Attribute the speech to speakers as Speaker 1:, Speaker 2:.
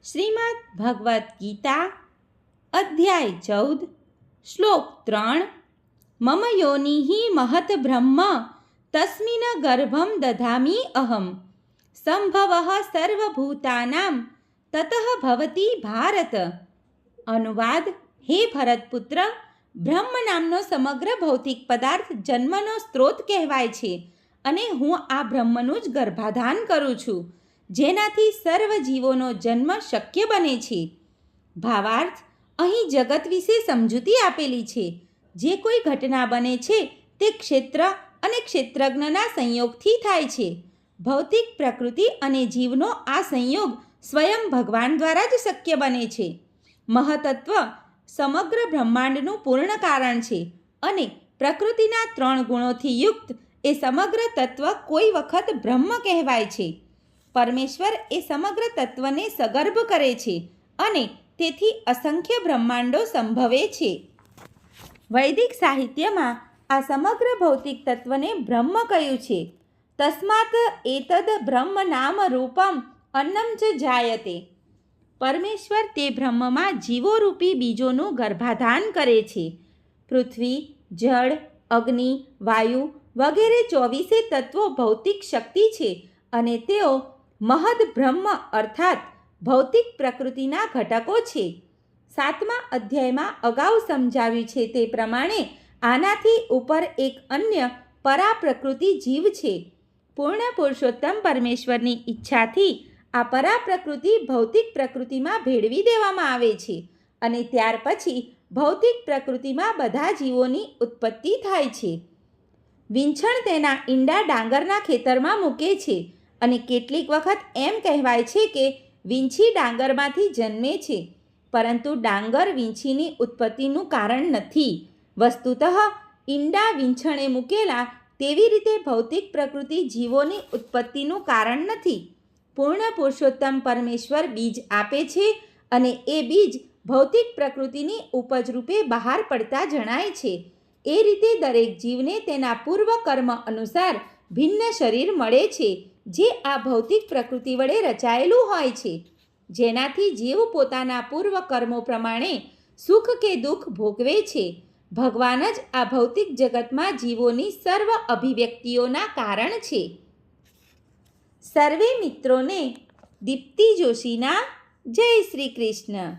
Speaker 1: શ્રીમદ્ ભગવદ્ ગીતા અધ્યાય 14 શ્લોક 3 મમ યોનિઃ મહત બ્રહ્મ તસ્મિન ગર્ભમ દધામી અહમ સંભવઃ સર્વભૂતાનામ તતઃ ભવતી ભારત. અનુવાદ: હે ભરતપુત્ર, બ્રહ્મ નામનો સમગ્ર ભૌતિક પદાર્થ જન્મનો સ્ત્રોત કહેવાય છે અને હું આ બ્રહ્મનું જ ગર્ભાધાન કરું છું, જેનાથી સર્વ જીવોનો જન્મ શક્ય બને છે. ભાવાર્થ: અહીં જગત વિશે સમજૂતી આપેલી છે. જે કોઈ ઘટના બને છે તે ક્ષેત્ર અને ક્ષેત્રજ્ઞના સંયોગથી થાય છે. ભૌતિક પ્રકૃતિ અને જીવનો આ સંયોગ સ્વયં ભગવાન દ્વારા જ શક્ય બને છે. મહતત્વ સમગ્ર બ્રહ્માંડનું પૂર્ણ કારણ છે અને પ્રકૃતિના 3 ગુણોથી યુક્ત એ સમગ્ર તત્વ કોઈ વખત બ્રહ્મ કહેવાય છે. પરમેશ્વર એ સમગ્ર તત્વને સગર્ભ કરે છે અને તેથી અસંખ્ય બ્રહ્માંડો સંભવે છે. વૈદિક સાહિત્યમાં આ સમગ્ર ભૌતિક તત્વને બ્રહ્મ કહ્યું છે. તસ્માત એતદ બ્રહ્મ નામ રૂપમ અન્નમ ચ જાયતે. પરમેશ્વર તે બ્રહ્મમાં જીવોરૂપી બીજોનું ગર્ભાધાન કરે છે. પૃથ્વી, જળ, અગ્નિ, વાયુ વગેરે 24 તત્વો ભૌતિક શક્તિ છે અને તેઓ મહદ બ્રહ્મ અર્થાત ભૌતિક પ્રકૃતિના ઘટકો છે. 7મા અધ્યાયમાં અગાઉ સમજાવ્યું છે તે પ્રમાણે આનાથી ઉપર એક અન્ય પરાપ્રકૃતિ જીવ છે. પૂર્ણ પુરુષોત્તમ પરમેશ્વરની ઈચ્છાથી આ પરાપ્રકૃતિ ભૌતિક પ્રકૃતિમાં ભેળવી દેવામાં આવે છે અને ત્યાર પછી ભૌતિક પ્રકૃતિમાં બધા જીવોની ઉત્પત્તિ થાય છે. વીંછણ તેના ઈંડા ડાંગરના ખેતરમાં મૂકે છે અને કેટલીક વખત એમ કહેવાય છે કે વીંછી ડાંગરમાંથી જન્મે છે, પરંતુ ડાંગર વીંછીની ઉત્પત્તિનું કારણ નથી. વસ્તુતઃ ઈંડા વીંછણે મૂકેલા તેવી રીતે ભૌતિક પ્રકૃતિ જીવોની ઉત્પત્તિનું કારણ નથી. પૂર્ણ પુરુષોત્તમ પરમેશ્વર બીજ આપે છે અને એ બીજ ભૌતિક પ્રકૃતિની ઉપજ રૂપે બહાર પડતા જણાય છે. એ રીતે દરેક જીવને તેના પૂર્વ કર્મ અનુસાર ભિન્ન શરીર મળે છે, જે આ ભૌતિક પ્રકૃતિ વડે રચાયેલું હોય છે, જેનાથી જીવ પોતાના પૂર્વ કર્મો પ્રમાણે સુખ કે દુઃખ ભોગવે છે. ભગવાન જ આ ભૌતિક જગતમાં જીવોની સર્વ અભિવ્યક્તિઓના કારણ છે. સર્વે મિત્રોને દીપ્તિ જોશીના જય શ્રી કૃષ્ણ.